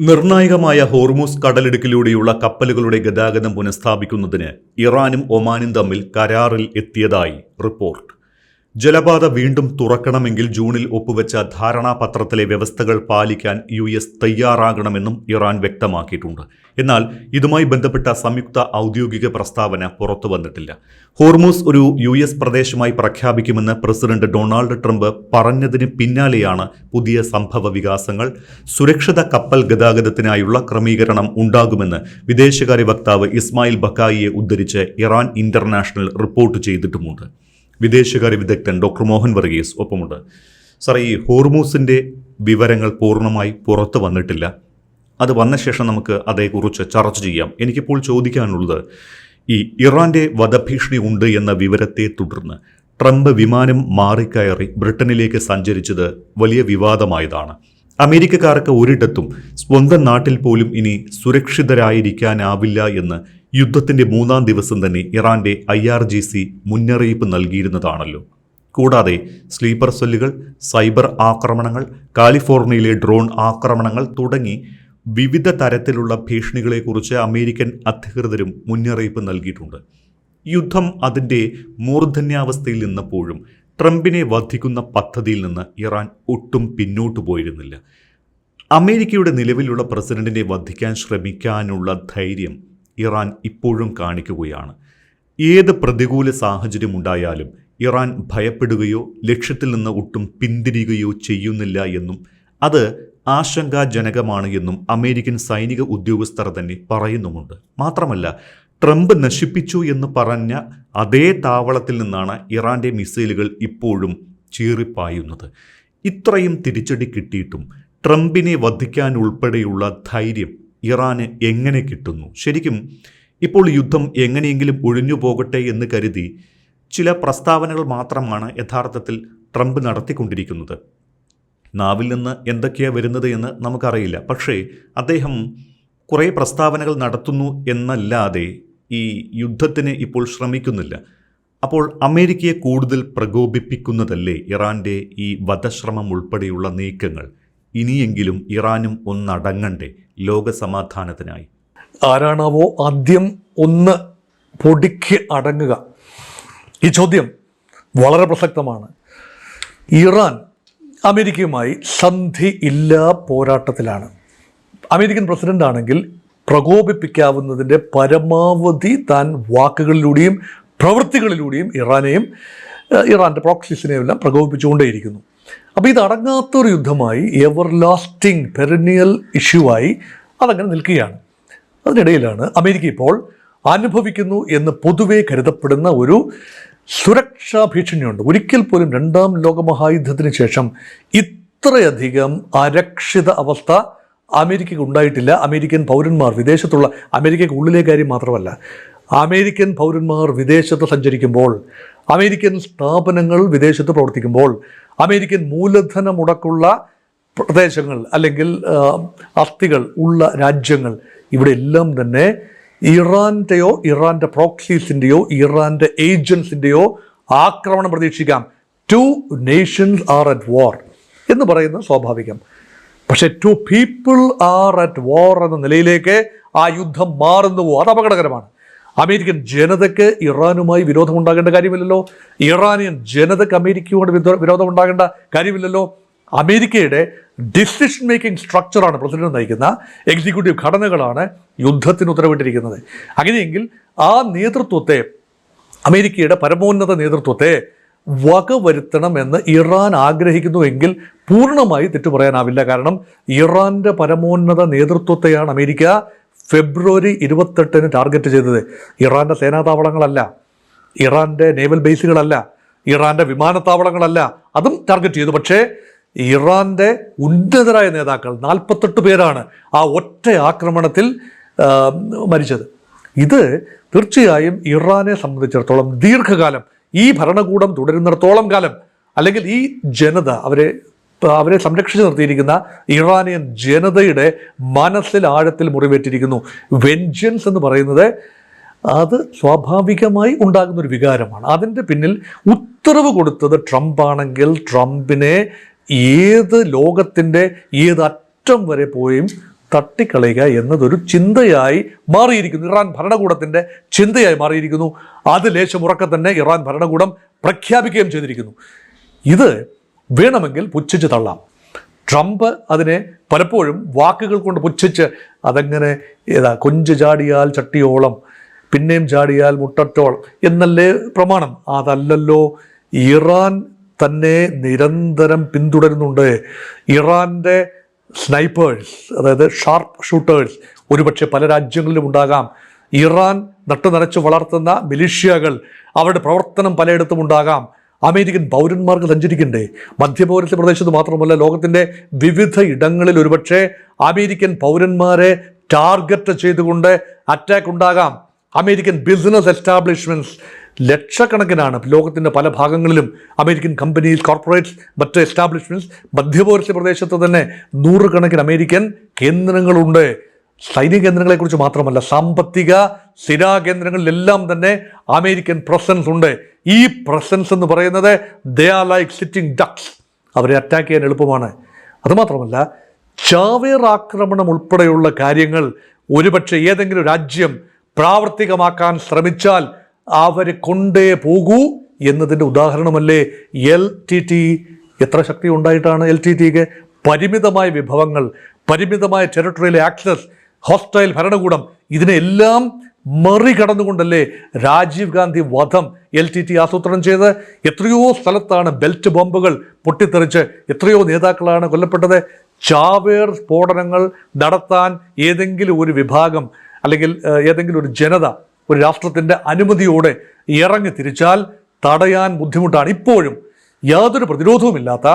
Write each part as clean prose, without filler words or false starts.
നിർണായകമായ ഹോർമൂസ് കടലിടുക്കിലൂടെയുള്ള കപ്പലുകളുടെ ഗതാഗതം പുനഃസ്ഥാപിക്കുന്നതിന് ഇറാനും ഒമാനും തമ്മിൽ കരാറിൽ എത്തിയതായി റിപ്പോർട്ട്. ജലപാത വീണ്ടും തുറക്കണമെങ്കിൽ ജൂണിൽ ഒപ്പുവെച്ച ധാരണാപത്രത്തിലെ വ്യവസ്ഥകൾ പാലിക്കാൻ US തയ്യാറാകണമെന്നും ഇറാൻ വ്യക്തമാക്കിയിട്ടുണ്ട്. എന്നാൽ ഇതുമായി ബന്ധപ്പെട്ട സംയുക്ത ഔദ്യോഗിക പ്രസ്താവന പുറത്തു വന്നിട്ടില്ല. ഹോർമൂസ് ഒരു US പ്രദേശമായി പ്രഖ്യാപിക്കുമെന്ന് പ്രസിഡന്റ് ഡൊണാൾഡ് ട്രംപ് പറഞ്ഞതിന് പിന്നാലെയാണ് പുതിയ സംഭവ വികാസങ്ങൾ. സുരക്ഷിത കപ്പൽ ഗതാഗതത്തിനായുള്ള ക്രമീകരണം ഉണ്ടാകുമെന്ന് വിദേശകാര്യ വക്താവ് ഇസ്മായിൽ ബക്കായിയെ ഉദ്ധരിച്ച് ഇറാൻ ഇന്റർനാഷണൽ റിപ്പോർട്ട് ചെയ്തിട്ടുമുണ്ട്. വിദേശകാര്യ വിദഗ്ധൻ ഡോക്ടർ മോഹൻ വർഗീസ് ഒപ്പമുണ്ട്. സാർ, ഈ ഹോർമൂസിൻ്റെ വിവരങ്ങൾ പൂർണ്ണമായി പുറത്തു വന്നിട്ടില്ല. അത് വന്ന ശേഷം നമുക്ക് അതേക്കുറിച്ച് ചർച്ച ചെയ്യാം. എനിക്കിപ്പോൾ ചോദിക്കാനുള്ളത്, ഈ ഇറാൻ്റെ വധഭീഷണി ഉണ്ട് എന്ന വിവരത്തെ തുടർന്ന് ട്രംപ് വിമാനം മാറിക്കയറി ബ്രിട്ടനിലേക്ക് സഞ്ചരിച്ചത് വലിയ വിവാദമായതാണ്. അമേരിക്കക്കാർക്ക് ഒരിടത്തും സ്വന്തം നാട്ടിൽ പോലും ഇനി സുരക്ഷിതരായിരിക്കാനാവില്ല എന്ന് യുദ്ധത്തിന്റെ 3-ാം ദിവസം തന്നെ ഇറാന്റെ IRGC മുന്നറിയിപ്പ് നൽകിയിരുന്നതാണല്ലോ. കൂടാതെ സ്ലീപ്പർ സെല്ലുകൾ, സൈബർ ആക്രമണങ്ങൾ, കാലിഫോർണിയയിലെ ഡ്രോൺ ആക്രമണങ്ങൾ തുടങ്ങി വിവിധ തരത്തിലുള്ള ഭീഷണികളെക്കുറിച്ച് അമേരിക്കൻ അധികൃതരും മുന്നറിയിപ്പ് നൽകിയിട്ടുണ്ട്. യുദ്ധം അതിൻ്റെ മൂർധന്യാവസ്ഥയിൽ നിന്നപ്പോഴും ട്രംപിനെ വധിക്കുന്ന പദ്ധതിയിൽ നിന്ന് ഇറാൻ ഒട്ടും പിന്നോട്ടു പോയിരുന്നില്ല. അമേരിക്കയുടെ നിലവിലുള്ള പ്രസിഡന്റിനെ വധിക്കാൻ ശ്രമിക്കാനുള്ള ധൈര്യം ഇറാൻ ഇപ്പോഴും കാണിക്കുകയാണ്. ഏത് പ്രതികൂല സാഹചര്യം ഉണ്ടായാലും ഇറാൻ ഭയപ്പെടുകയോ ലക്ഷ്യത്തിൽ നിന്ന് ഒട്ടും പിന്തിരിയുകയോ ചെയ്യുന്നില്ല എന്നും അത് ആശങ്കാജനകമാണ് എന്നും അമേരിക്കൻ സൈനിക ഉദ്യോഗസ്ഥർ തന്നെ പറയുന്നുമുണ്ട്. മാത്രമല്ല, ട്രംപ് നശിപ്പിച്ചു എന്ന് പറഞ്ഞ അതേ താവളത്തിൽ നിന്നാണ് ഇറാന്റെ മിസൈലുകൾ ഇപ്പോഴും ചീറിപ്പായുന്നത്. ഇത്രയും തിരിച്ചടി കിട്ടിയിട്ടും ട്രംപിനെ വധിക്കാൻ ഉൾപ്പെടെയുള്ള ധൈര്യം ഇറാന് എങ്ങനെ കിട്ടുന്നു? ശരിക്കും ഇപ്പോൾ യുദ്ധം എങ്ങനെയെങ്കിലും ഒഴിഞ്ഞു പോകട്ടെ എന്ന് കരുതി ചില പ്രസ്താവനകൾ മാത്രമാണ് യഥാർത്ഥത്തിൽ ട്രംപ് നടത്തിക്കൊണ്ടിരിക്കുന്നത്. നാവിൽ നിന്ന് എന്തൊക്കെയാണ് വരുന്നത് എന്ന് നമുക്കറിയില്ല. പക്ഷേ അദ്ദേഹം കുറേ പ്രസ്താവനകൾ നടത്തുന്നു എന്നല്ലാതെ ഈ യുദ്ധത്തിന് ഇപ്പോൾ ശ്രമിക്കുന്നില്ല. അപ്പോൾ അമേരിക്കയെ കൂടുതൽ പ്രകോപിപ്പിക്കുന്നതല്ലേ ഇറാൻ്റെ ഈ വധശ്രമം ഉൾപ്പെടെയുള്ള നീക്കങ്ങൾ? ഇനിയെങ്കിലും ഇറാനും ഒന്നടങ്ങണ്ടേ ലോക സമാധാനത്തിനായി? ആരാണാവോ ആദ്യം ഒന്ന് പൊടിക്ക് അടങ്ങുക? ഈ ചോദ്യം വളരെ പ്രസക്തമാണ്. ഇറാൻ അമേരിക്കയുമായി സന്ധി ഇല്ലാ പോരാട്ടത്തിലാണ്. അമേരിക്കൻ പ്രസിഡന്റ് ആണെങ്കിൽ പ്രകോപിപ്പിക്കാവുന്നതിൻ്റെ പരമാവധി താൻ വാക്കുകളിലൂടെയും പ്രവൃത്തികളിലൂടെയും ഇറാനെയും ഇറാൻ്റെ പ്രോക്സീസിനെയും എല്ലാം പ്രകോപിപ്പിച്ചുകൊണ്ടേയിരിക്കുന്നു. അപ്പോൾ ഇത് അടങ്ങാത്തൊരു യുദ്ധമായി, എവർ ലാസ്റ്റിംഗ് പെരനിയൽ ഇഷ്യൂവായി അതങ്ങനെ നിൽക്കുകയാണ്. അതിനിടയിലാണ് അമേരിക്ക ഇപ്പോൾ അനുഭവിക്കുന്നു എന്ന് പൊതുവെ കരുതപ്പെടുന്ന ഒരു സുരക്ഷാ ഭീഷണിയുണ്ട്. ഒരിക്കൽ പോലും 2-ാം ലോകമഹായുദ്ധത്തിന് ശേഷം ഇത്രയധികം അരക്ഷിത അവസ്ഥ അമേരിക്കയ്ക്ക് ഉണ്ടായിട്ടില്ല. അമേരിക്കൻ പൗരന്മാർ വിദേശത്തുള്ള, അമേരിക്കയ്ക്ക് ഉള്ളിലെ കാര്യം മാത്രമല്ല, അമേരിക്കൻ പൗരന്മാർ വിദേശത്ത് സഞ്ചരിക്കുമ്പോൾ, അമേരിക്കൻ സ്ഥാപനങ്ങൾ വിദേശത്ത് പ്രവർത്തിക്കുമ്പോൾ, അമേരിക്കൻ മൂലധന മുടക്കുള്ള പ്രദേശങ്ങൾ അല്ലെങ്കിൽ അസ്ഥികൾ ഉള്ള രാജ്യങ്ങൾ, ഇവിടെ എല്ലാം തന്നെ ഇറാൻ്റെയോ ഇറാൻ്റെ പ്രോക്സീസിൻ്റെയോ ഇറാൻ്റെ ഏജൻസിൻ്റെയോ ആക്രമണം പ്രതീക്ഷിക്കാം. 2 nations are at war എന്ന് പറയുന്നത് സ്വാഭാവികം. പക്ഷേ 2 people are at war എന്ന നിലയിലേക്ക് ആ യുദ്ധം മാറുന്നുവോ? അത് അപകടകരമാണ്. അമേരിക്കൻ ജനതയ്ക്ക് ഇറാനുമായി വിരോധമുണ്ടാകേണ്ട കാര്യമില്ലല്ലോ. ഇറാനിയൻ ജനതയ്ക്ക് അമേരിക്കയോട് വിരോധമുണ്ടാകേണ്ട കാര്യമില്ലല്ലോ. അമേരിക്കയുടെ ഡിസിഷൻ മേക്കിംഗ് സ്ട്രക്ചറാണ് പ്രസിഡന്റ് നയിക്കുന്ന എക്സിക്യൂട്ടീവ് ഘടനകളാണ് യുദ്ധത്തിന് ഉത്തരവിട്ടിരിക്കുന്നത്. അങ്ങനെയെങ്കിൽ ആ നേതൃത്വത്തെ, അമേരിക്കയുടെ പരമോന്നത നേതൃത്വത്തെ വകവരുത്തണമെന്ന് ഇറാൻ ആഗ്രഹിക്കുന്നുവെങ്കിൽ പൂർണ്ണമായി തെറ്റു പറയാനാവില്ല. കാരണം ഇറാൻ്റെ പരമോന്നത നേതൃത്വത്തെയാണ് അമേരിക്ക ഫെബ്രുവരി 28 ടാർഗറ്റ് ചെയ്തത്. ഇറാൻ്റെ സേനാതാവളങ്ങളല്ല, ഇറാൻ്റെ നേവൽ ബേസുകളല്ല, ഇറാൻ്റെ വിമാനത്താവളങ്ങളല്ല, അതും ടാർഗറ്റ് ചെയ്തു. പക്ഷേ ഇറാൻ്റെ ഉന്നതരായ നേതാക്കൾ 48 പേരാണ് ആ ഒറ്റ ആക്രമണത്തിൽ മരിച്ചത്. ഇത് തീർച്ചയായും ഇറാനെ സംബന്ധിച്ചിടത്തോളം ദീർഘകാലം, ഈ ഭരണകൂടം തുടരുന്നിടത്തോളം കാലം, അല്ലെങ്കിൽ ഈ ജനത, അവരെ സംരക്ഷിച്ചു നിർത്തിയിരിക്കുന്ന ഇറാനിയൻ ജനതയുടെ മനസ്സിൽ ആഴത്തിൽ മുറിവേറ്റിരിക്കുന്നു. വെഞ്ചൻസ് എന്ന് പറയുന്നത് അത് സ്വാഭാവികമായി ഉണ്ടാകുന്നൊരു വികാരമാണ്. അതിൻ്റെ പിന്നിൽ ഉത്തരവ് കൊടുത്തത് ട്രംപ് ആണെങ്കിൽ ട്രംപിനെ ഏത് ലോകത്തിൻ്റെ ഏത് അറ്റം വരെ പോയും തട്ടിക്കളയുക എന്നതൊരു ചിന്തയായി മാറിയിരിക്കുന്നു. ഇറാൻ ഭരണകൂടത്തിൻ്റെ ചിന്തയായി മാറിയിരിക്കുന്നു. അത് ലേശം ഉറക്കെ തന്നെ ഇറാൻ ഭരണകൂടം പ്രഖ്യാപിക്കുകയും ചെയ്തിരിക്കുന്നു. ഇത് വേണമെങ്കിൽ പുച്ഛിച്ച് തള്ളാം. ട്രംപ് അതിനെ പലപ്പോഴും വാക്കുകൾ കൊണ്ട് പുച്ഛിച്ച് അതങ്ങനെ കൊഞ്ച് ചാടിയാൽ ചട്ടിയോളം, പിന്നെയും ചാടിയാൽ മുട്ടറ്റോളം എന്നല്ലേ പ്രമാണം. അതല്ലല്ലോ, ഇറാൻ തന്നെ നിരന്തരം പിന്തുടരുന്നുണ്ട്. ഇറാൻ്റെ സ്നൈപ്പേഴ്സ്, അതായത് ഷാർപ്പ് ഷൂട്ടേഴ്സ് ഒരുപക്ഷെ പല രാജ്യങ്ങളിലും ഉണ്ടാകാം. ഇറാൻ നട്ടുനനച്ച് വളർത്തുന്ന മിലിഷ്യകൾ, അവരുടെ പ്രവർത്തനം പലയിടത്തും ഉണ്ടാകാം. അമേരിക്കൻ പൗരന്മാർക്ക് സഞ്ചരിക്കണ്ടേ? മധ്യപൗരസ്യ പ്രദേശത്ത് മാത്രമല്ല, ലോകത്തിൻ്റെ വിവിധ ഇടങ്ങളിൽ ഒരുപക്ഷെ അമേരിക്കൻ പൗരന്മാരെ ടാർഗറ്റ് ചെയ്തുകൊണ്ട് അറ്റാക്ക് ഉണ്ടാകാം. അമേരിക്കൻ ബിസിനസ് എസ്റ്റാബ്ലിഷ്മെൻറ്റ്സ് ലക്ഷക്കണക്കിനാണ് ലോകത്തിൻ്റെ പല ഭാഗങ്ങളിലും. അമേരിക്കൻ കമ്പനീസ്, കോർപ്പറേറ്റ്സ്, മറ്റ് എസ്റ്റാബ്ലിഷ്മെൻറ്റ്സ്, മധ്യപൗരസ്യ പ്രദേശത്ത് തന്നെ നൂറുകണക്കിന് അമേരിക്കൻ കേന്ദ്രങ്ങളുണ്ട്. സൈനിക കേന്ദ്രങ്ങളെക്കുറിച്ച് മാത്രമല്ല, സാമ്പത്തിക സ്ഥിരാ കേന്ദ്രങ്ങളിലെല്ലാം തന്നെ അമേരിക്കൻ പ്രസൻസ് ഉണ്ട്. ഈ പ്രസൻസ് എന്ന് പറയുന്നത് they are like sitting ducts. അവരെ അറ്റാക്ക് ചെയ്യാൻ എളുപ്പമാണ്. അതുമാത്രമല്ല, ചാവേർ ആക്രമണം ഉൾപ്പെടെയുള്ള കാര്യങ്ങൾ ഒരുപക്ഷെ ഏതെങ്കിലും രാജ്യം പ്രാവർത്തികമാക്കാൻ ശ്രമിച്ചാൽ അവരെ കൊണ്ടേ പോകൂ എന്നതിൻ്റെ ഉദാഹരണമല്ലേ LTT. എത്ര ശക്തി ഉണ്ടായിട്ടാണ് LTTക്ക്? പരിമിതമായ വിഭവങ്ങൾ, പരിമിതമായ ടെറിട്ടറിയിലെ ആക്സസ്, ഹോസ്റ്റൈൽ ഭരണകൂടം, ഇതിനെല്ലാം മറികടന്നുകൊണ്ടല്ലേ രാജീവ് ഗാന്ധി വധം LTT ആസൂത്രണം ചെയ്ത്. എത്രയോ സ്ഥലത്താണ് ബെൽറ്റ് ബോംബുകൾ പൊട്ടിത്തെറിച്ച് എത്രയോ നേതാക്കളാണ് കൊല്ലപ്പെട്ടത്. ചാവേർ സ്ഫോടനങ്ങൾ നടത്താൻ ഏതെങ്കിലും ഒരു വിഭാഗം അല്ലെങ്കിൽ ഏതെങ്കിലും ഒരു ജനത ഒരു രാഷ്ട്രത്തിൻ്റെ അനുമതിയോടെ ഇറങ്ങി തിരിച്ചാൽ തടയാൻ ബുദ്ധിമുട്ടാണ്. ഇപ്പോഴും യാതൊരു പ്രതിരോധവുമില്ലാത്ത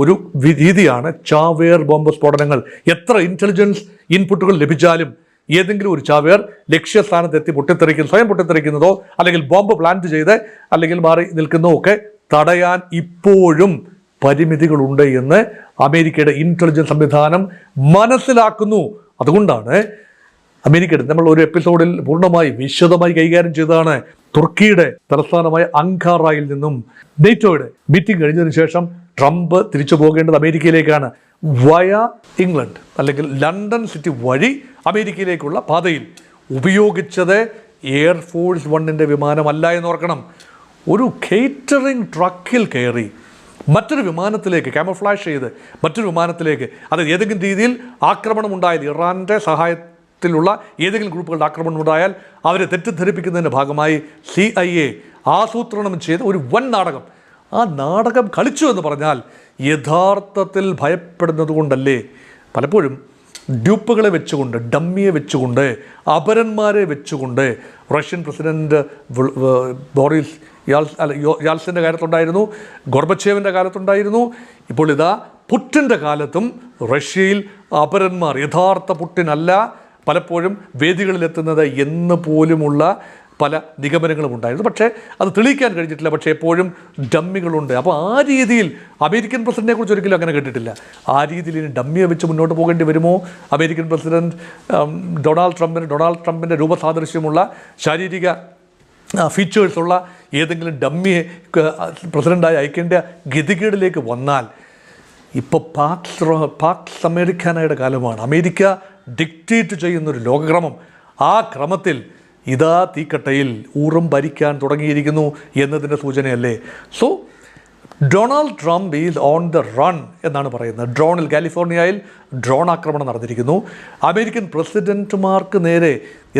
ഒരു രീതിയാണ് ചാവേർ ബോംബ് സ്ഫോടനങ്ങൾ. എത്ര ഇൻ്റലിജൻസ് ഇൻപുട്ടുകൾ ലഭിച്ചാലും ഏതെങ്കിലും ഒരു ചാവേർ ലക്ഷ്യസ്ഥാനത്തെത്തി സ്വയം പൊട്ടിത്തെറിക്കുന്നതോ അല്ലെങ്കിൽ ബോംബ് പ്ലാന്റ് ചെയ്ത് അല്ലെങ്കിൽ മാറി നിൽക്കുന്നതോ ഒക്കെ തടയാൻ ഇപ്പോഴും പരിമിതികളുണ്ട് എന്ന് അമേരിക്കയുടെ ഇൻ്റലിജൻസ് സംവിധാനം മനസ്സിലാക്കുന്നു. അതുകൊണ്ടാണ് അമേരിക്കയുടെ, നമ്മൾ ഒരു എപ്പിസോഡിൽ പൂർണ്ണമായി വിശദമായി കൈകാര്യം ചെയ്തതാണ്, തുർക്കിയുടെ തലസ്ഥാനമായ അങ്കാറയിൽ നിന്നും നേറ്റോയുടെ മീറ്റിംഗ് കഴിഞ്ഞതിന് ശേഷം ട്രംപ് തിരിച്ചു പോകേണ്ടത് അമേരിക്കയിലേക്കാണ്. വയ ഇംഗ്ലണ്ട് അല്ലെങ്കിൽ ലണ്ടൻ സിറ്റി വഴി അമേരിക്കയിലേക്കുള്ള പാതയിൽ ഉപയോഗിച്ചത് എയർഫോഴ്സ് 1 വിമാനമല്ല എന്നോർക്കണം. ഒരു കേറ്ററിംഗ് ട്രക്കിൽ കയറി മറ്റൊരു വിമാനത്തിലേക്ക് ക്യാമോഫ്ലാഷ് ചെയ്ത് മറ്റൊരു വിമാനത്തിലേക്ക്, അത് ഏതെങ്കിലും രീതിയിൽ ആക്രമണം ഉണ്ടായാൽ, ഇറാൻ്റെ സഹായത്തിലുള്ള ഏതെങ്കിലും ഗ്രൂപ്പുകളുടെ ആക്രമണം ഉണ്ടായാൽ അവരെ തെറ്റിദ്ധരിപ്പിക്കുന്നതിൻ്റെ ഭാഗമായി CIA ആസൂത്രണം ചെയ്ത ഒരു വൻ നാടകം. ആ നാടകം കളിച്ചു എന്ന് പറഞ്ഞാൽ യഥാർത്ഥത്തിൽ ഭയപ്പെടുന്നത് കൊണ്ടല്ലേ. പലപ്പോഴും ഡ്യൂപ്പുകളെ വെച്ചുകൊണ്ട്, ഡമ്മിയെ വെച്ചുകൊണ്ട്, അപരന്മാരെ വെച്ചുകൊണ്ട് റഷ്യൻ പ്രസിഡന്റ് ബോറിസ് യാൽസിൻ്റെ കാലത്തുണ്ടായിരുന്നു, ഗോർബച്ചേവിൻ്റെ കാലത്തുണ്ടായിരുന്നു, ഇപ്പോൾ ഇതാ പുട്ടിൻ്റെ കാലത്തും റഷ്യയിൽ അപരന്മാർ, യഥാർത്ഥ പുട്ടിൻ അല്ല പലപ്പോഴും വേദികളിലെത്തുന്നത് എന്ന് പോലുമുള്ള പല നിഗമനങ്ങളും ഉണ്ടായിരുന്നു. പക്ഷേ അത് തെളിയിക്കാൻ കഴിഞ്ഞിട്ടില്ല. പക്ഷേ എപ്പോഴും ഡമ്മികളുണ്ട്. അപ്പോൾ ആ രീതിയിൽ അമേരിക്കൻ പ്രസിഡന്റിനെ കുറിച്ച് ഒരിക്കലും അങ്ങനെ കേട്ടിട്ടില്ല. ആ രീതിയിൽ ഇനി ഡമ്മിയെ വെച്ച് മുന്നോട്ട് പോകേണ്ടി വരുമോ? അമേരിക്കൻ പ്രസിഡന്റ് ഡൊണാൾഡ് ട്രംപിൻ്റെ രൂപസാദൃശ്യമുള്ള ശാരീരിക ഫീച്ചേഴ്സുള്ള ഏതെങ്കിലും ഡമ്മിയെ പ്രസിഡൻ്റായി അയക്കേണ്ട ഗതികേടിലേക്ക് വന്നാൽ, ഇപ്പോൾ പാക്സ് അമേരിക്കാനയുടെ കാലമാണ്. അമേരിക്ക ഡിക്റ്റേറ്റ് ചെയ്യുന്നൊരു ലോകക്രമം. ആ ക്രമത്തിൽ ഇതാ തീക്കട്ടയിൽ ഊറും ഭരിക്കാൻ തുടങ്ങിയിരിക്കുന്നു എന്നതിൻ്റെ സൂചനയല്ലേ. So Donald Trump is on the run എന്നാണ് പറയുന്നത്. കാലിഫോർണിയയിൽ ഡ്രോൺ ആക്രമണം നടന്നിരിക്കുന്നു. അമേരിക്കൻ പ്രസിഡന്റുമാർക്ക് നേരെ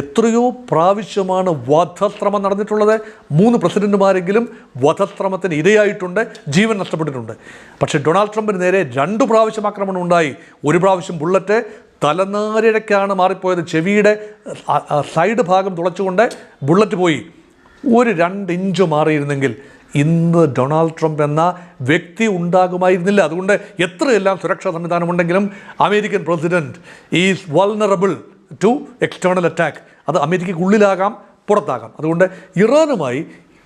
എത്രയോ പ്രാവശ്യമാണ് വധശ്രമം നടന്നിട്ടുള്ളത്. 3 പ്രസിഡന്റുമാരെങ്കിലും വധശ്രമത്തിന് ഇരയായിട്ടുണ്ട്, ജീവൻ നഷ്ടപ്പെട്ടിട്ടുണ്ട്. പക്ഷേ ഡൊണാൾഡ് ട്രംപിന് നേരെ 2 പ്രാവശ്യം ആക്രമണം ഉണ്ടായി. ഒരു പ്രാവശ്യം ബുള്ളറ്റ് തലനാരിഴയ്ക്കാണ് മാറിപ്പോയത്. ചെവിയുടെ സൈഡ് ഭാഗം തുളച്ചുകൊണ്ട് ബുള്ളറ്റ് പോയി. ഒരു 2 ഇഞ്ച് മാറിയിരുന്നെങ്കിൽ ഇന്ന് ഡൊണാൾഡ് ട്രംപ് എന്ന വ്യക്തി ഉണ്ടാകുമായിരുന്നില്ല. അതുകൊണ്ട് എത്രയെല്ലാം സുരക്ഷാ സംവിധാനമുണ്ടെങ്കിലും American president is vulnerable to external attack. അത് അമേരിക്കയ്ക്കുള്ളിലാകാം, പുറത്താകാം. അതുകൊണ്ട് ഇറാനുമായി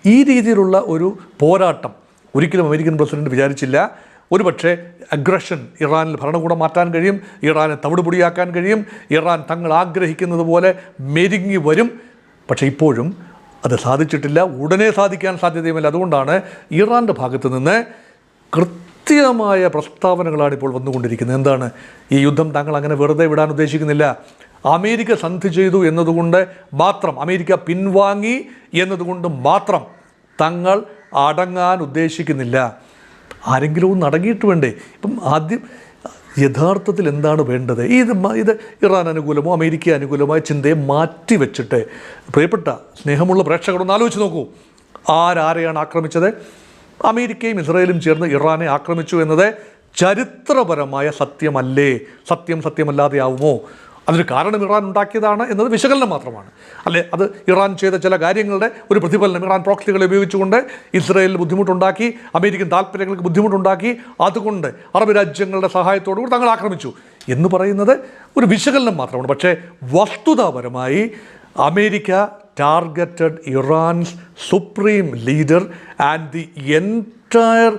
ഈ രീതിയിലുള്ള ഒരു പോരാട്ടം ഒരിക്കലും അമേരിക്കൻ പ്രസിഡന്റ് വിചാരിച്ചില്ല. ഒരുപക്ഷെ അഗ്രഷൻ, ഇറാനിൽ ഭരണകൂടം മാറ്റാൻ കഴിയും, ഇറാനെ തവിടുപൊടിയാക്കാൻ കഴിയും, ഇറാൻ തങ്ങൾ ആഗ്രഹിക്കുന്നത് പോലെ മെരുങ്ങി വരും. പക്ഷേ ഇപ്പോഴും അത് സാധിച്ചിട്ടില്ല, ഉടനെ സാധിക്കാൻ സാധ്യതയുമില്ല. അതുകൊണ്ടാണ് ഇറാൻ്റെ ഭാഗത്ത് നിന്ന് കൃത്യമായ പ്രസ്താവനകളാണ് ഇപ്പോൾ വന്നുകൊണ്ടിരിക്കുന്നത്. എന്താണ്? ഈ യുദ്ധം താങ്കൾ അങ്ങനെ വെറുതെ വിടാൻ ഉദ്ദേശിക്കുന്നില്ല. അമേരിക്ക സന്ധി ചെയ്തു എന്നതുകൊണ്ട് മാത്രം, അമേരിക്ക പിൻവാങ്ങി എന്നതുകൊണ്ട് മാത്രം തങ്ങൾ അടങ്ങാൻ ഉദ്ദേശിക്കുന്നില്ല. ആരെങ്കിലും ഒന്ന് അടങ്ങിയിട്ട് വേണ്ടേ? ഇപ്പം ആദ്യം യഥാർത്ഥത്തിൽ എന്താണ് വേണ്ടത്? ഇത് ഇറാൻ അനുകൂലമോ അമേരിക്ക അനുകൂലമായ ചിന്തയെ മാറ്റി വെച്ചിട്ട്, പ്രിയപ്പെട്ട സ്നേഹമുള്ള പ്രേക്ഷകരൊന്ന് ആലോചിച്ച് നോക്കൂ. ആരെയാണ് ആക്രമിച്ചത്? അമേരിക്കയും ഇസ്രായേലും ചേർന്ന് ഇറാനെ ആക്രമിച്ചു എന്നത് ചരിത്രപരമായ സത്യമല്ലേ? സത്യമല്ലാതെയാവുമോ? അതിന് കാരണം ഇറാൻ ഉണ്ടാക്കിയതാണ് എന്നത് വിശകലനം മാത്രമാണ്. അല്ലെ, അത് ഇറാൻ ചെയ്ത ചില കാര്യങ്ങളുടെ ഒരു പ്രതിഫലനം. ഇറാൻ പ്രോക്സികളെ ഉപയോഗിച്ചുകൊണ്ട് ഇസ്രായേലിൽ ബുദ്ധിമുട്ടുണ്ടാക്കി, അമേരിക്കൻ താല്പര്യങ്ങൾക്ക് ബുദ്ധിമുട്ടുണ്ടാക്കി, അതുകൊണ്ട് അറബ് രാജ്യങ്ങളുടെ സഹായത്തോടുകൂടി തങ്ങൾ ആക്രമിച്ചു എന്ന് പറയുന്നത് ഒരു വിശകലനം മാത്രമാണ്. പക്ഷേ വസ്തുതാപരമായി America targeted Iran's supreme leader and the entire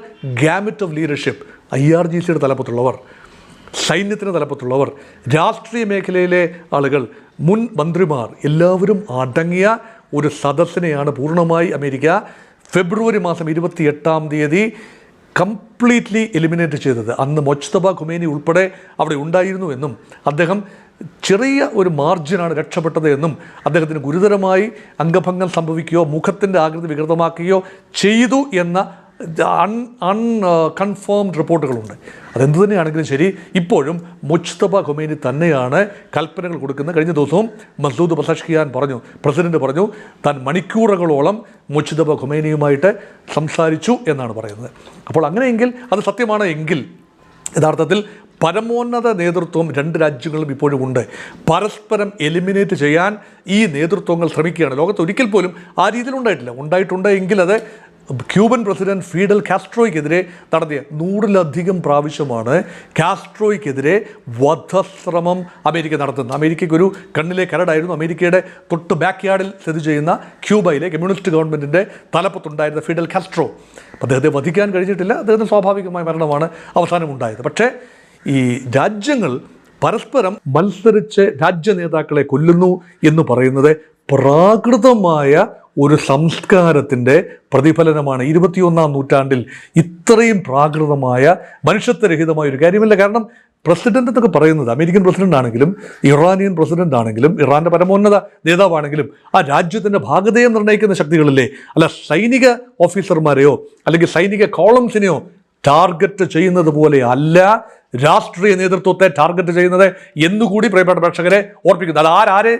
gamut of leadership. IRGCയുടെ തലപ്പത്തുള്ളവർ, സൈന്യത്തിൻ്റെ തലപ്പത്തുള്ളവർ, രാഷ്ട്രീയ മേഖലയിലെ ആളുകൾ, മുൻ മന്ത്രിമാർ എല്ലാവരും അടങ്ങിയ ഒരു സദസ്സിനെയാണ് പൂർണ്ണമായി അമേരിക്ക ഫെബ്രുവരി മാസം 28 കംപ്ലീറ്റ്ലി എലിമിനേറ്റ് ചെയ്തത്. അന്ന് മൊജ്തബ ഖുമേനി ഉൾപ്പെടെ അവിടെ ഉണ്ടായിരുന്നു എന്നും അദ്ദേഹം ചെറിയ ഒരു മാർജിനാണ് രക്ഷപ്പെട്ടത് എന്നും അദ്ദേഹത്തിന് ഗുരുതരമായി അംഗഭംഗം സംഭവിക്കുകയോ മുഖത്തിൻ്റെ ആകൃതി വികൃതമാക്കുകയോ ചെയ്തു എന്ന അൺകൺഫേംഡ് റിപ്പോർട്ടുകളുണ്ട്. അതെന്തു തന്നെയാണെങ്കിലും ശരി, ഇപ്പോഴും മുജ്തബ ഖുമേനി തന്നെയാണ് കൽപ്പനകൾ കൊടുക്കുന്നത്. കഴിഞ്ഞ ദിവസവും മസൂദ് പസഷ്കിയാൻ പറഞ്ഞു, പ്രസിഡന്റ് പറഞ്ഞു, താൻ മണിക്കൂറുകളോളം മുജ്തബ ഖുമേനിയുമായിട്ട് സംസാരിച്ചു എന്നാണ് പറയുന്നത്. അപ്പോൾ അങ്ങനെയെങ്കിൽ അത് സത്യമാണ് എങ്കിൽ യഥാർത്ഥത്തിൽ പരമോന്നത നേതൃത്വം രണ്ട് രാജ്യങ്ങളും ഇപ്പോഴും ഉണ്ട്. പരസ്പരം എലിമിനേറ്റ് ചെയ്യാൻ ഈ നേതൃത്വങ്ങൾ ശ്രമിക്കുകയാണ്. ലോകത്ത് ഒരിക്കൽ പോലും ആ രീതിയിൽ ഉണ്ടായിട്ടുണ്ട് എങ്കിൽ അത് ക്യൂബൻ പ്രസിഡന്റ് ഫീഡൽ കാസ്ട്രോയ്ക്കെതിരെ നടത്തിയ 100-ലധികം പ്രാവശ്യമാണ് കാസ്ട്രോയ്ക്കെതിരെ വധശ്രമം അമേരിക്ക നടത്തുന്നത്. അമേരിക്കയ്ക്കൊരു കണ്ണിലെ കരടായിരുന്നു. അമേരിക്കയുടെ തൊട്ട് ബാക്ക് യാർഡിൽ സ്ഥിതി ചെയ്യുന്ന ക്യൂബയിലെ കമ്മ്യൂണിസ്റ്റ് ഗവൺമെൻറ്റിൻ്റെ തലപ്പത്തുണ്ടായിരുന്ന ഫീഡൽ കാസ്ട്രോ. അദ്ദേഹത്തെ വധിക്കാൻ കഴിഞ്ഞിട്ടില്ല. അദ്ദേഹത്തിന് സ്വാഭാവികമായ മരണമാണ് അവസാനം ഉണ്ടായത്. പക്ഷേ ഈ രാജ്യങ്ങൾ പരസ്പരം മത്സരിച്ച് രാജ്യ നേതാക്കളെ കൊല്ലുന്നു എന്ന് പറയുന്നത് പ്രാകൃതമായ ഒരു സംസ്കാരത്തിൻ്റെ പ്രതിഫലനമാണ്. 21-ാം നൂറ്റാണ്ടിൽ ഇത്രയും പ്രാകൃതമായ മനുഷ്യത്വരഹിതമായ ഒരു കാര്യമില്ല. കാരണം പ്രസിഡന്റ് എന്നൊക്കെ പറയുന്നത് അമേരിക്കൻ പ്രസിഡന്റ് ആണെങ്കിലും ഇറാനിയൻ പ്രസിഡന്റ് ആണെങ്കിലും ഇറാൻ്റെ പരമോന്നത നേതാവാണെങ്കിലും ആ രാജ്യത്തിൻ്റെ ഭാഗതയെ നിർണ്ണയിക്കുന്ന ശക്തികളില്ലേ? അല്ല സൈനിക ഓഫീസർമാരെയോ അല്ലെങ്കിൽ സൈനിക കോളംസിനെയോ ടാർഗറ്റ് ചെയ്യുന്നത് പോലെ അല്ല രാഷ്ട്രീയ നേതൃത്വത്തെ ടാർഗറ്റ് ചെയ്യുന്നത് എന്നുകൂടി പ്രിയപ്പെട്ട പ്രേക്ഷകരെ ഓർപ്പിക്കുന്നു. അത് ആരെ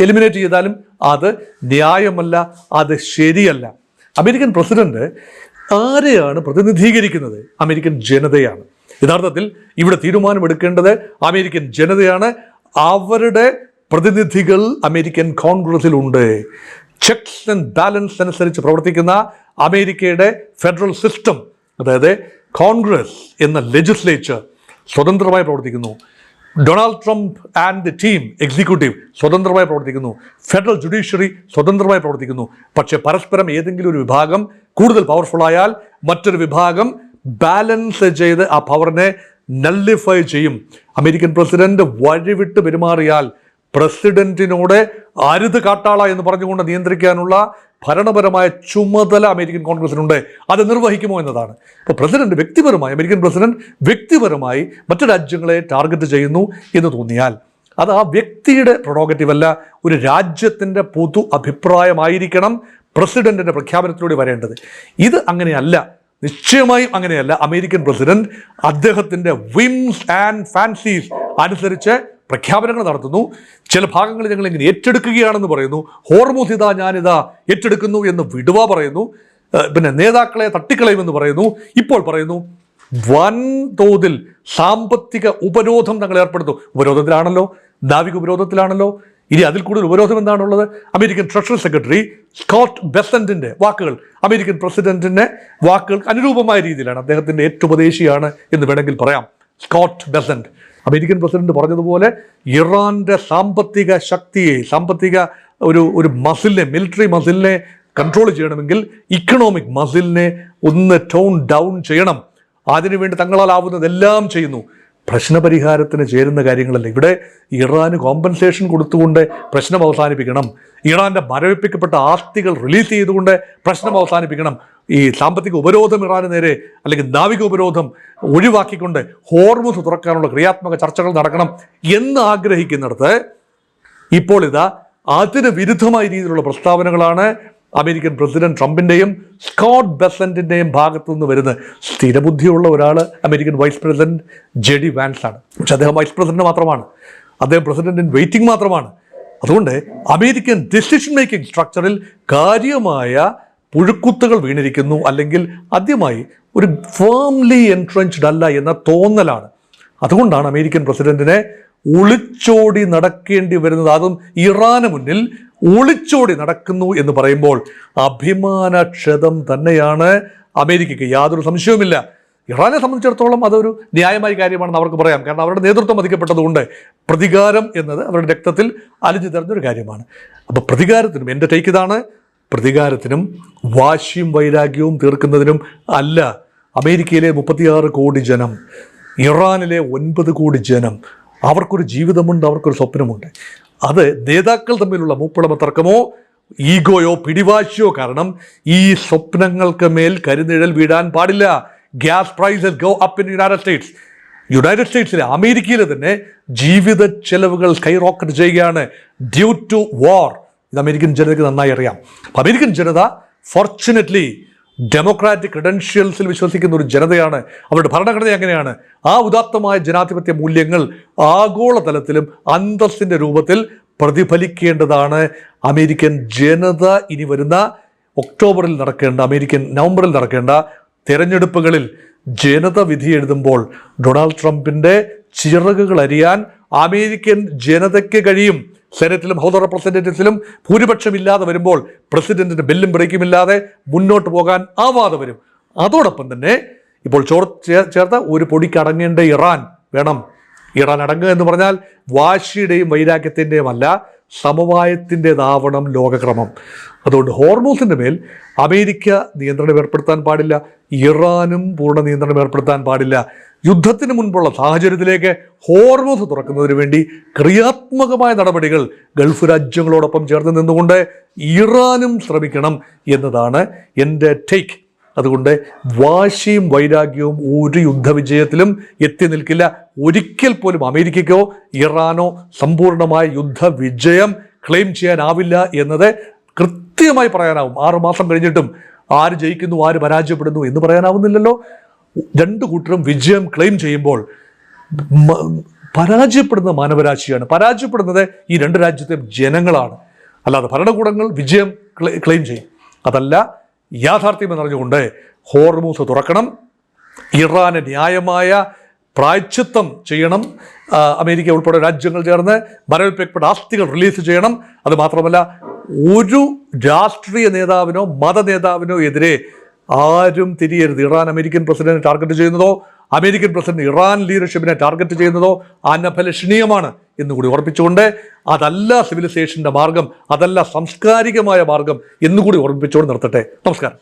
എലിമിനേറ്റ് ചെയ്താലും അത് ന്യായമല്ല, അത് ശരിയല്ല. അമേരിക്കൻ പ്രസിഡന്റ് ആരെയാണ് പ്രതിനിധീകരിക്കുന്നത്? അമേരിക്കൻ ജനതയാണ്. യഥാർത്ഥത്തിൽ ഇവിടെ തീരുമാനമെടുക്കേണ്ടത് അമേരിക്കൻ ജനതയാണ്. അവരുടെ പ്രതിനിധികൾ അമേരിക്കൻ കോൺഗ്രസിലുണ്ട്. ചെക്സ് ആൻഡ് ബാലൻസ് അനുസരിച്ച് പ്രവർത്തിക്കുന്ന അമേരിക്കയുടെ ഫെഡറൽ സിസ്റ്റം, അതായത് കോൺഗ്രസ് എന്ന ലെജിസ്ലേച്ചർ സ്വതന്ത്രമായി പ്രവർത്തിക്കുന്നു. Donald Trump and the team executive സ്വതന്ത്രമായി പ്രവർത്തിക്കുന്നു. ഫെഡറൽ ജുഡീഷ്യറി സ്വതന്ത്രമായി പ്രവർത്തിക്കുന്നു. പക്ഷേ പരസ്പരം ഏതെങ്കിലും ഒരു വിഭാഗം കൂടുതൽ പവർഫുള്ളായാൽ മറ്റൊരു വിഭാഗം ബാലൻസ് ചെയ്ത് ആ പവറിനെ നള്ളിഫൈ ചെയ്യും. അമേരിക്കൻ പ്രസിഡന്റ് വഴിവിട്ട് പെരുമാറിയാൽ പ്രസിഡന്റിനോട് അരുത് കാട്ടാള എന്ന് പറഞ്ഞുകൊണ്ട് നിയന്ത്രിക്കാനുള്ള ഭരണപരമായ ചുമതല അമേരിക്കൻ കോൺഗ്രസിനുണ്ട്. അത് നിർവഹിക്കുമോ എന്നതാണ്. ഇപ്പോൾ പ്രസിഡന്റ് വ്യക്തിപരമായി, അമേരിക്കൻ പ്രസിഡന്റ് വ്യക്തിപരമായി മറ്റു രാജ്യങ്ങളെ ടാർഗറ്റ് ചെയ്യുന്നു എന്ന് തോന്നിയാൽ അത് ആ വ്യക്തിയുടെ പ്രൊറോഗറ്റീവ് അല്ല, ഒരു രാജ്യത്തിൻ്റെ പൊതു അഭിപ്രായമായിരിക്കണം പ്രസിഡന്റിന്റെ പ്രഖ്യാപനത്തിലൂടെ വരേണ്ടത്. ഇത് അങ്ങനെയല്ല, നിശ്ചയമായും അങ്ങനെയല്ല. അമേരിക്കൻ പ്രസിഡന്റ് അദ്ദേഹത്തിൻ്റെ വിംസ് ആൻഡ് ഫാൻസീസ് അനുസരിച്ച് പ്രഖ്യാപനങ്ങൾ നടത്തുന്നു. ചില ഭാഗങ്ങൾ ഞങ്ങൾ ഇങ്ങനെ ഏറ്റെടുക്കുകയാണെന്ന് പറയുന്നു. ഹോർമുസ് ഇതാ ഞാനിതാ ഏറ്റെടുക്കുന്നു എന്ന് വിടുവ പറയുന്നു. പിന്നെ നേതാക്കളെ തട്ടിക്കളയുമെന്ന് പറയുന്നു. ഇപ്പോൾ പറയുന്നു വൻതോതിൽ സാമ്പത്തിക ഉപരോധം തങ്ങൾ ഏർപ്പെടുത്തും. ഉപരോധത്തിലാണല്ലോ, നാവിക ഉപരോധത്തിലാണല്ലോ. ഇനി അതിൽ കൂടുതൽ ഉപരോധം എന്താണുള്ളത്? അമേരിക്കൻ ട്രഷറി സെക്രട്ടറി സ്കോട്ട് ബെസന്റിന്റെ വാക്കുകൾ അമേരിക്കൻ പ്രസിഡന്റിന്റെ വാക്കുകൾക്ക് അനുരൂപമായ രീതിയിലാണ്. അദ്ദേഹത്തിന്റെ ഏറ്റുപദേശിയാണ് എന്ന് വേണമെങ്കിൽ പറയാം സ്കോട്ട് ബെസന്റ്. അമേരിക്കൻ പ്രസിഡന്റ് പറഞ്ഞതുപോലെ ഇറാന്റെ സാമ്പത്തിക ശക്തിയെ, സാമ്പത്തിക ഒരു മസിലിനെ, മിലിറ്ററി മസിലിനെ കൺട്രോൾ ചെയ്യണമെങ്കിൽ ഇക്കണോമിക് മസിലിനെ ഒന്ന് ടോൺ ഡൗൺ ചെയ്യണം. അതിനുവേണ്ടി തങ്ങളാലാവുന്നതെല്ലാം ചെയ്യുന്നു. പ്രശ്നപരിഹാരത്തിന് ചേരുന്ന കാര്യങ്ങളല്ല. ഇവിടെ ഇറാന് കോമ്പൻസേഷൻ കൊടുത്തുകൊണ്ട് പ്രശ്നം അവസാനിപ്പിക്കണം, ഇറാൻ്റെ മരവിപ്പിക്കപ്പെട്ട ആസ്തികൾ റിലീസ് ചെയ്തുകൊണ്ട് പ്രശ്നം അവസാനിപ്പിക്കണം, ഈ സാമ്പത്തിക ഉപരോധം ഇറാന് നേരെ അല്ലെങ്കിൽ നാവിക ഉപരോധം ഒഴിവാക്കിക്കൊണ്ട് ഹോർമുസ് തുറക്കാനുള്ള ക്രിയാത്മക ചർച്ചകൾ നടക്കണം എന്ന് ആഗ്രഹിക്കുന്നിടത്ത് ഇപ്പോൾ ഇതാ അതിന് വിരുദ്ധമായ രീതിയിലുള്ള പ്രസ്താവനകളാണ് അമേരിക്കൻ പ്രസിഡന്റ് ട്രംപിൻ്റെയും സ്കോട്ട് ബെസന്റിൻ്റെയും ഭാഗത്തു നിന്ന് വരുന്നത്. സ്ഥിരബുദ്ധിയുള്ള ഒരാൾ American vice president JD Vance ആണ്. പക്ഷെ അദ്ദേഹം വൈസ് പ്രസിഡന്റ് മാത്രമാണ്, അദ്ദേഹം പ്രസിഡന്റ് ഇൻ വെയിറ്റിംഗ് മാത്രമാണ്. അതുകൊണ്ട് അമേരിക്കൻ ഡിസിഷൻ മേക്കിംഗ് സ്ട്രക്ചറിൽ കാര്യമായ പുഴുക്കുത്തുകൾ വീണിരിക്കുന്നു, അല്ലെങ്കിൽ ആദ്യമായി ഒരു ഫേംലി എൻട്രഞ്ച്ഡ് അല്ല എന്ന തോന്നലാണ്. അതുകൊണ്ടാണ് അമേരിക്കൻ പ്രസിഡന്റിനെ ഒളിച്ചോടി നടക്കേണ്ടി വരുന്നത്. അതും ഇറാന് മുന്നിൽ ഒളിച്ചോടി നടക്കുന്നു എന്ന് പറയുമ്പോൾ അഭിമാനക്ഷതം തന്നെയാണ് അമേരിക്കയ്ക്ക്, യാതൊരു സംശയവുമില്ല. ഇറാനെ സംബന്ധിച്ചിടത്തോളം അതൊരു ന്യായമായ കാര്യമാണെന്ന് അവർക്ക് പറയാം. കാരണം അവരുടെ നേതൃത്വം വധിക്കപ്പെട്ടതുകൊണ്ട് പ്രതികാരം എന്നത് അവരുടെ രക്തത്തിൽ അലിഞ്ഞു തെറിഞ്ഞൊരു കാര്യമാണ്. അപ്പോൾ പ്രതികാരത്തിനും, എൻ്റെ ടേക്ക് ഇതാണ്, പ്രതികാരത്തിനും വാശിയും വൈരാഗ്യവും തീർക്കുന്നതിനും അല്ല അമേരിക്കയിലെ 36 കോടി ജനം, ഇറാനിലെ 9 കോടി ജനം, അവർക്കൊരു ജീവിതമുണ്ട്, അവർക്കൊരു സ്വപ്നമുണ്ട്. അത് നേതാക്കൾ തമ്മിലുള്ള മൂപ്പളമ തർക്കമോ ഈഗോയോ പിടിവാശിയോ കാരണം ഈ സ്വപ്നങ്ങൾക്ക് മേൽ കരിനിഴൽ വീഴാൻ പാടില്ല. Gas prices go up in United സ്റ്റേറ്റ്സിലെ, അമേരിക്കയിലെ തന്നെ ജീവിത ചെലവുകൾ സ്കൈ റോക്കറ്റ് ചെയ്യുകയാണ് ഡ്യൂ ടു വാർ. ഇത് അമേരിക്കൻ ജനതയ്ക്ക് നന്നായി അറിയാം. അപ്പം അമേരിക്കൻ ജനത ഫോർച്യുനറ്റ്ലി ഡെമോക്രാറ്റിക് ക്രെഡൻഷ്യൽസിൽ വിശ്വസിക്കുന്ന ഒരു ജനതയാണ്. അവരുടെ ഭരണഘടന അങ്ങനെയാണ്. ആ ഉദാത്തമായ ജനാധിപത്യ മൂല്യങ്ങൾ ആഗോളതലത്തിലും അന്തസ്സിൻ്റെ രൂപത്തിൽ പ്രതിഫലിക്കേണ്ടതാണ് അമേരിക്കൻ ജനത. ഇനി വരുന്ന നവംബറിൽ നടക്കേണ്ട തെരഞ്ഞെടുപ്പുകളിൽ ജനത വിധി എഴുതുമ്പോൾ ഡൊണാൾഡ് ട്രംപിൻ്റെ ചിറകുകൾ അരിയാൻ അമേരിക്കൻ ജനതയ്ക്ക് കഴിയും. സെനറ്റിലും ഹൗസ് ഓഫ് റെപ്രസെൻറ്റേറ്റീവ്സിലും ഭൂരിപക്ഷമില്ലാതെ വരുമ്പോൾ പ്രസിഡന്റിന് ബെല്ലും ബ്രേക്കുമില്ലാതെ മുന്നോട്ട് പോകാൻ ആവാതെ വരും. അതോടൊപ്പം തന്നെ ഇപ്പോൾ ചേർത്ത ഒരു പൊടിക്കടങ്ങേണ്ട ഇറാൻ വേണം. ഇറാൻ അടങ്ങുക എന്ന് പറഞ്ഞാൽ വാശിയുടെയും വൈരാഗ്യത്തിൻ്റെയും അല്ല, സമവായത്തിൻ്റെതാവണം ലോകക്രമം. അതുകൊണ്ട് ഹോർമൂസിൻ്റെ മേൽ അമേരിക്ക നിയന്ത്രണം ഏർപ്പെടുത്താൻ പാടില്ല, ഇറാനും പൂർണ്ണ നിയന്ത്രണം ഏർപ്പെടുത്താൻ പാടില്ല. യുദ്ധത്തിന് മുൻപുള്ള സാഹചര്യത്തിലേക്ക് ഹോർമൂസ് തുറക്കുന്നതിന് വേണ്ടി ക്രിയാത്മകമായ നടപടികൾ ഗൾഫ് രാജ്യങ്ങളോടൊപ്പം ചേർന്ന് നിന്നുകൊണ്ട് ഇറാനും ശ്രമിക്കണം എന്നതാണ് എൻ്റെ ടേക്ക്. അതുകൊണ്ട് വാശിയും വൈരാഗ്യവും ഒരു യുദ്ധവിജയത്തിലും എത്തി നിൽക്കില്ല. ഒരിക്കൽ പോലും അമേരിക്കയ്ക്കോ ഇറാനോ സമ്പൂർണ്ണമായ യുദ്ധവിജയം ക്ലെയിം ചെയ്യാനാവില്ല എന്നത് കൃത്യമായി പറയാനാവും. 6 മാസം കഴിഞ്ഞിട്ടും ആര് ജയിക്കുന്നു ആര് പരാജയപ്പെടുന്നു എന്ന് പറയാനാവുന്നില്ലല്ലോ. രണ്ടു കൂട്ടരും വിജയം ക്ലെയിം ചെയ്യുമ്പോൾ പരാജയപ്പെടുന്ന മാനവരാശിയാണ്, പരാജയപ്പെടുന്നത് ഈ രണ്ട് രാജ്യത്തെ ജനങ്ങളാണ്. അല്ലാതെ ഭരണകൂടങ്ങൾ വിജയം ക്ലെയിം ചെയ്യും, അതല്ല യാഥാർത്ഥ്യം എന്നറിഞ്ഞുകൊണ്ട് ഹോർമൂസ് തുറക്കണം, ഇറാന് ന്യായമായ പ്രായശ്ചിത്തം ചെയ്യണം, അമേരിക്ക ഉൾപ്പെടെ രാജ്യങ്ങൾ ചേർന്ന് മരവിപ്പിക്കപ്പെട്ട ആസ്തികൾ റിലീസ് ചെയ്യണം. അത് മാത്രമല്ല ഒരു രാഷ്ട്രീയ നേതാവിനോ മത നേതാവിനോ എതിരെ ആരും തിരിയരുത്. ഇറാൻ അമേരിക്കൻ പ്രസിഡന്റിനെ ടാർഗറ്റ് ചെയ്യുന്നതോ അമേരിക്കൻ പ്രസിഡന്റ് ഇറാൻ ലീഡർഷിപ്പിനെ ടാർഗറ്റ് ചെയ്യുന്നതോ അനഭിലഷണീയമാണ് എന്നുകൂടി ഓർമ്മിച്ചുകൊണ്ട്, അതല്ല സിവിലൈസേഷന്റെ മാർഗം, അതല്ല സാംസ്കാരികമായ മാർഗം എന്നുകൂടി ഓർമ്മിപ്പിച്ചുകൊണ്ട് നിർത്തട്ടെ. നമസ്കാരം.